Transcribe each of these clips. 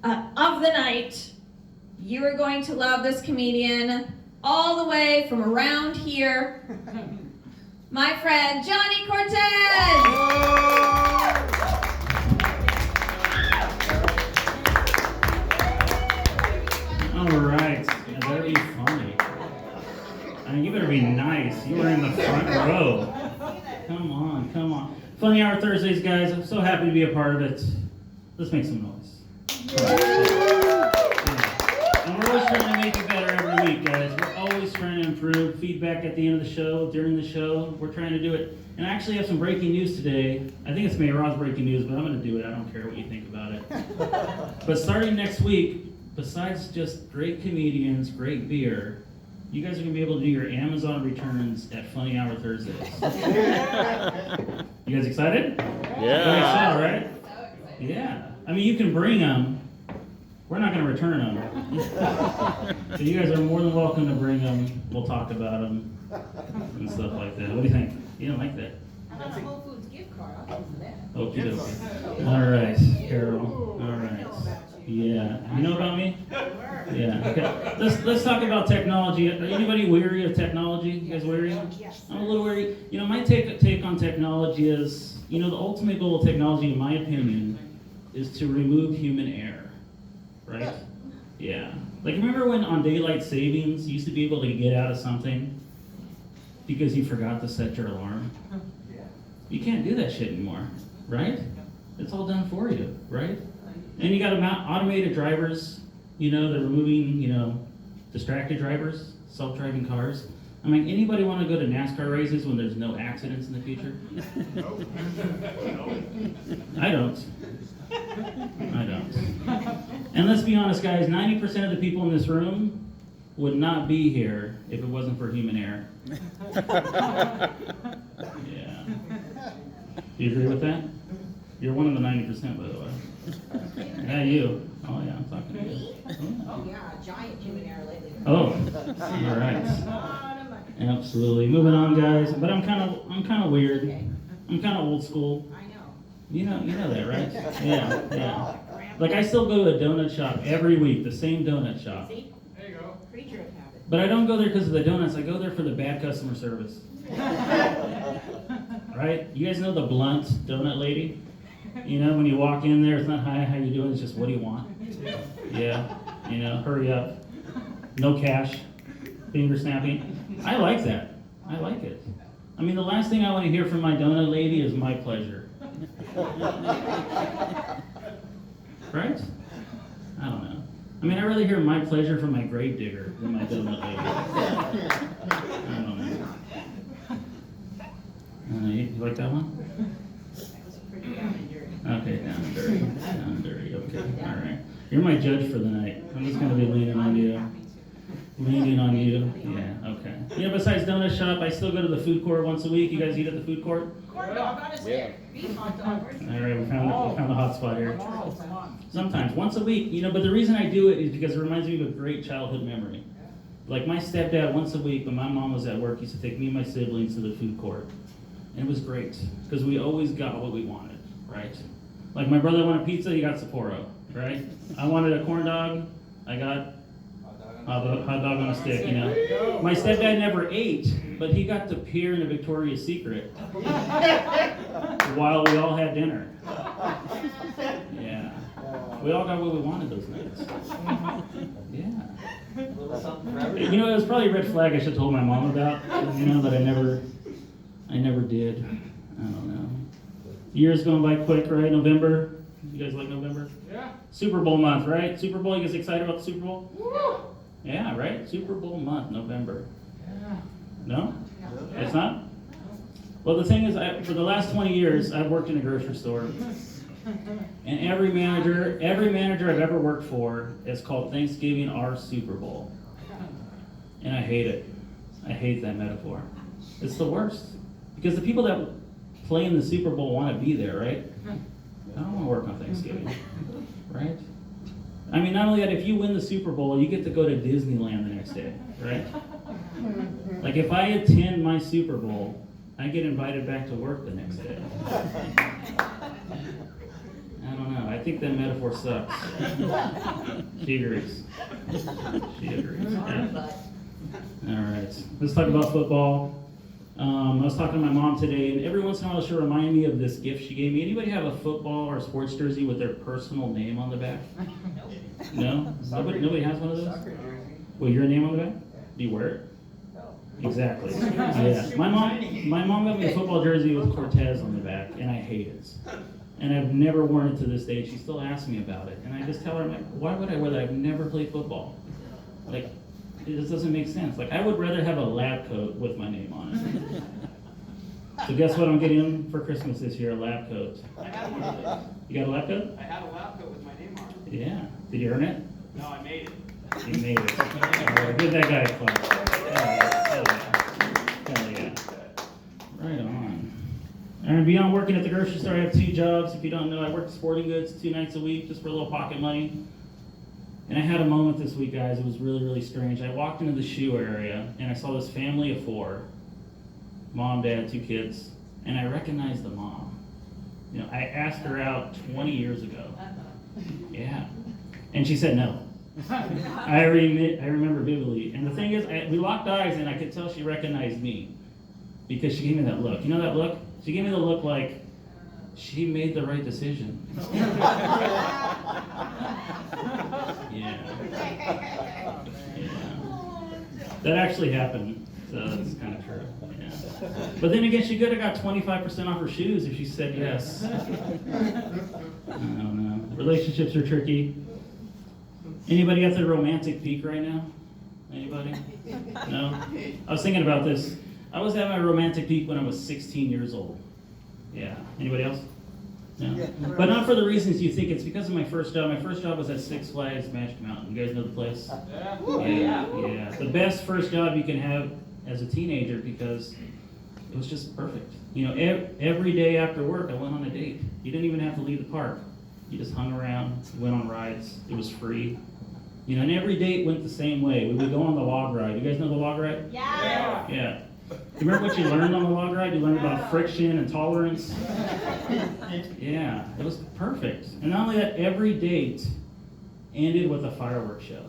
of the night. You are going to love this comedian all the way from around here. My friend, Johnny Cortez! All right, you better be funny. I mean, you better be nice. You were in the front row. Come on, come on. Funny Hour Thursdays, guys. I'm so happy to be a part of it. Let's make some noise. Yeah. And we're always trying to make it better every week, guys. We're always trying to improve. Feedback at the end of the show, during the show. We're trying to do it. And I actually have some breaking news today. I think it's Mayor Rod's breaking news, but I'm going to do it. I don't care what you think about it. But starting next week, besides just great comedians, great beer, you guys are going to be able to do your Amazon returns at Funny Hour Thursdays. You guys excited? Yeah. So, right? Yeah. I mean, you can bring them. We're not going to return them. So you guys are more than welcome to bring them. We'll talk about them and stuff like that. What do you think? You don't like that? How about a Whole Foods gift card? I'll use that. Okie dokie. All right, Carol. All right. Yeah. You know about me? Yeah. Okay. Let's talk about technology. Are anybody weary of technology? You guys weary? I'm a little weary. You know, my take on technology is, you know, the ultimate goal of technology, in my opinion, is to remove human error. Right? Yeah. Like, remember when on daylight savings you used to be able to get out of something because you forgot to set your alarm? You can't do that shit anymore, right? It's all done for you, right? And you got automated drivers, you know, they're removing, you know, distracted drivers, self-driving cars. I mean, anybody want to go to NASCAR races when there's no accidents in the future? I don't. And let's be honest, guys, 90% of the people in this room would not be here if it wasn't for human error. Yeah. Do you agree with that? You're one of the 90%, by the way. Yeah, you. Oh, yeah, I'm talking to you. Oh, yeah, a giant human error lately. Oh, all right. Absolutely. Moving on, guys. But I'm kind of weird. I'm kind of old school. I know. You know that, right? Yeah. Like, I still go to a donut shop every week, the same donut shop. See? There you go. Creature of habit. But I don't go there because of the donuts. I go there for the bad customer service. Right? You guys know the blunt donut lady? You know, when you walk in there, it's not, hi, how you doing? It's just, what do you want? Yeah. You know, hurry up. No cash. Finger snapping. I like that. I like it. I mean, the last thing I want to hear from my donut lady is my pleasure. Right? I don't know. I mean, I rather hear my pleasure from my grave digger than my donut lady. I don't know. You like that one? That was pretty down and dirty. Okay, down and dirty. Down and dirty. Okay, all right. You're my judge for the night. I'm just going to be leaning on you. Leaning on you. Yeah, okay. You know, besides donut shop, I still go to the food court once a week. You guys eat at the food court? Corn dog on his head. Beef hot dog. All right, we found a hot spot here. Sometimes, once a week, you know, but the reason I do it is because it reminds me of a great childhood memory. Like my stepdad, once a week, when my mom was at work, used to take me and my siblings to the food court. And it was great, because we always got what we wanted, right? Like my brother wanted pizza, he got Sapporo, right? I wanted a corn dog, I got hot dog on a stick, you know? My stepdad never ate, but he got to peer into Victoria's Secret while we all had dinner. Yeah. We all got what we wanted those nights. Yeah. You know, it was probably a red flag I should have told my mom about, you know, that I never did. I don't know. Years going by quick, right? November. You guys like November? Yeah. Super Bowl month, right? Super Bowl, you guys excited about the Super Bowl? Yeah, right? Super Bowl month, November. Yeah. No? It's not? Well, the thing is, for the last 20 years, I've worked in a grocery store. And every manager I've ever worked for is called Thanksgiving our Super Bowl. And I hate it. I hate that metaphor. It's the worst. Because the people that play in the Super Bowl want to be there, right? I don't want to work on Thanksgiving, right? I mean, not only that, if you win the Super Bowl, you get to go to Disneyland the next day, right? Like if I attend my Super Bowl, I get invited back to work the next day. I don't don't know. I think that metaphor sucks. She agrees. She agrees. Yeah. But All right. Let's talk about football. I was talking to my mom today, and every once in a while she'll remind me of this gift she gave me. Anybody have a football or sports jersey with their personal name on the back? No? Nobody has one of those? Well, your name on the back? Do you wear it? Exactly. Yeah. My mom got me a football jersey with Cortez on the back, and I hate it. And I've never worn it to this day. She still asks me about it, and I just tell her, I'm like, why would I wear that? I've never played football. Like, it just doesn't make sense. Like, I would rather have a lab coat with my name on it. So guess what I'm getting for Christmas this year? A lab coat. I had one of those. You got a lab coat? I had a lab coat with my name on it. Yeah. Did you earn it? No, I made it. You made it. All right, give that guy a clap. Hell yeah. Right on. And beyond working at the grocery store, I have 2 jobs. If you don't know, I work at Sporting Goods 2 nights a week just for a little pocket money. And I had a moment this week, guys. It was really, really strange. I walked into the shoe area, and I saw this family of 4. Mom, dad, 2 kids. And I recognized the mom. You know, I asked her out 20 years ago. Yeah. And she said no. I remember vividly. And the thing is, we locked eyes, and I could tell she recognized me. Because she gave me that look. You know that look? She gave me the look like she made the right decision. Yeah. That actually happened, so that's kind of true. Yeah. But then again, she could have got 25% off her shoes if she said yes. I don't know. Relationships are tricky. Anybody at their romantic peak right now? Anybody? No? I was thinking about this. I was at my romantic peak when I was 16 years old. Yeah. Anybody else? No. But not for the reasons you think. It's because of my first job. My first job was at Six Flags Magic Mountain. You guys know the place? Yeah. The best first job you can have as a teenager because it was just perfect. You know, every day after work, I went on a date. You didn't even have to leave the park. You just hung around, went on rides. It was free. You know, and every date went the same way. We would go on the log ride. You guys know the log ride? yeah. Yeah. You remember what you learned on the log ride? You learned about friction and tolerance. Yeah, it was perfect. And not only that, every date ended with a fireworks show.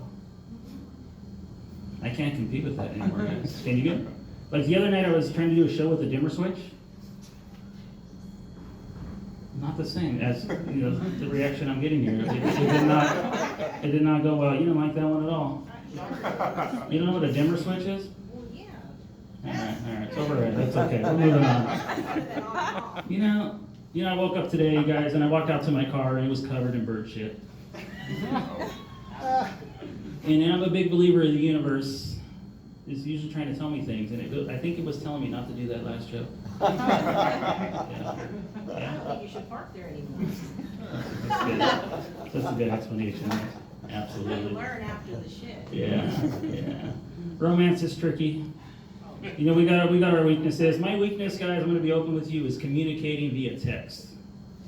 I can't compete with that anymore, guys. Can you get? Like the other night, I was trying to do a show with a dimmer switch. Not the same as you know the reaction I'm getting here. It did not go well. You don't like that one at all. You don't know what a dimmer switch is? Well, yeah. All right, it's overhead. That's okay. We're moving on. You know, I woke up today, guys, and I walked out to my car, and it was covered in bird shit. And I'm a big believer in the universe is usually trying to tell me things, and I think it was telling me not to do that last show. Yeah. I don't think you should park there anymore. That's good. That's a good explanation. You Absolutely. learn after the shit. Yeah. Romance is tricky. You know, we got our weaknesses. My weakness, guys, I'm going to be open with you, is communicating via text.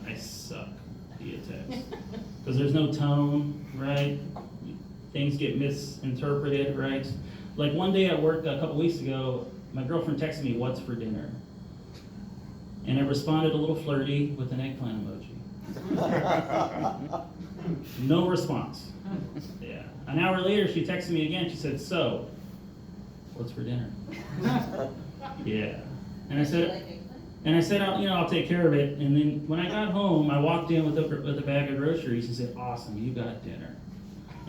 I suck via text. Because there's no tone, right? Things get misinterpreted, right? Like one day at work a couple weeks ago, my girlfriend texted me, "What's for dinner?" And I responded a little flirty with an eggplant emoji. No response. Yeah. An hour later, she texted me again. She said, "So, what's for dinner?" Yeah. And I said, I'll take care of it. And then when I got home, I walked in with a bag of groceries. She said, "Awesome, you got dinner."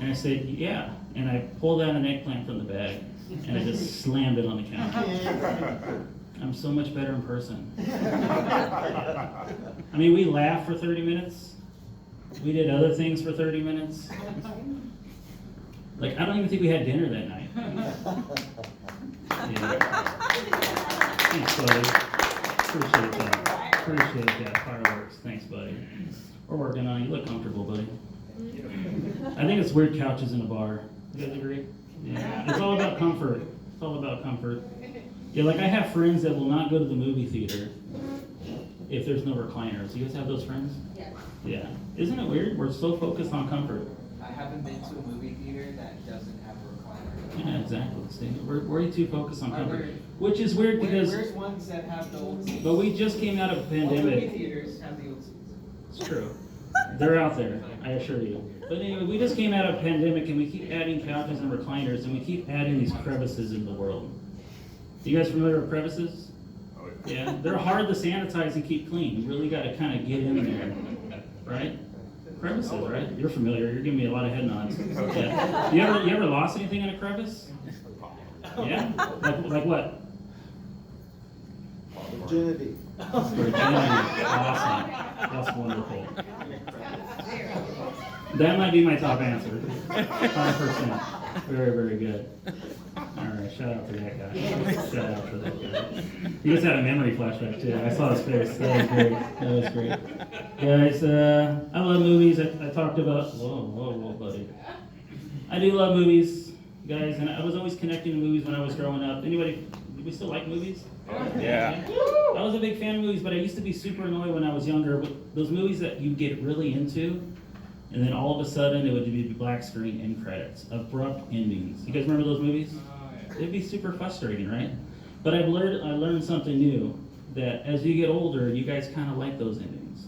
And I said, "Yeah." And I pulled out an eggplant from the bag, and I just slammed it on the counter. I'm so much better in person. I mean, we laughed for 30 minutes. We did other things for 30 minutes. Like, I don't even think we had dinner that night. Yeah. Thanks, buddy. Appreciate that. Fireworks. Thanks, buddy. We're working on it. You look comfortable, buddy. I think it's weird couches in a bar. You guys agree? Yeah. It's all about comfort. It's all about comfort. Yeah, like I have friends that will not go to the movie theater if there's no recliners. You guys have those friends? Yes. Yeah. Isn't it weird? We're so focused on comfort. I haven't been to a movie theater that doesn't have a recliner. Yeah, exactly. See, we're way too focused on comfort. Where- Which is weird because, Where's ones that have the old seats? but we just came out of a All movie pandemic. theaters have the old seats. It's true. They're out there, I assure you. But anyway, we just came out of a pandemic and we keep adding couches and recliners and we keep adding these crevices in the world. You guys familiar with crevices? Yeah, they're hard to sanitize and keep clean. You really gotta kind of get in there, right? Crevices, right? You're familiar, you're giving me a lot of head nods. Yeah. You ever lost anything in a crevice? Yeah? Like what? Virginity. Virginity. Awesome. That's wonderful. That might be my top answer. 100%. Very, very good. All right, shout out to that guy. Shout out to that guy. He just had a memory flashback too. I saw his face. That was great. That was great. Guys, I love movies. I talked about. Whoa, buddy. I do love movies, guys, and I was always connecting to movies when I was growing up. Anybody? Do we still like movies? Yeah. I was a big fan of movies, but I used to be super annoyed when I was younger with those movies that you get really into, and then all of a sudden it would be black screen end credits, abrupt endings. You guys remember those movies? It'd be super frustrating, right? But I learned something new, that as you get older, you guys kind of like those endings.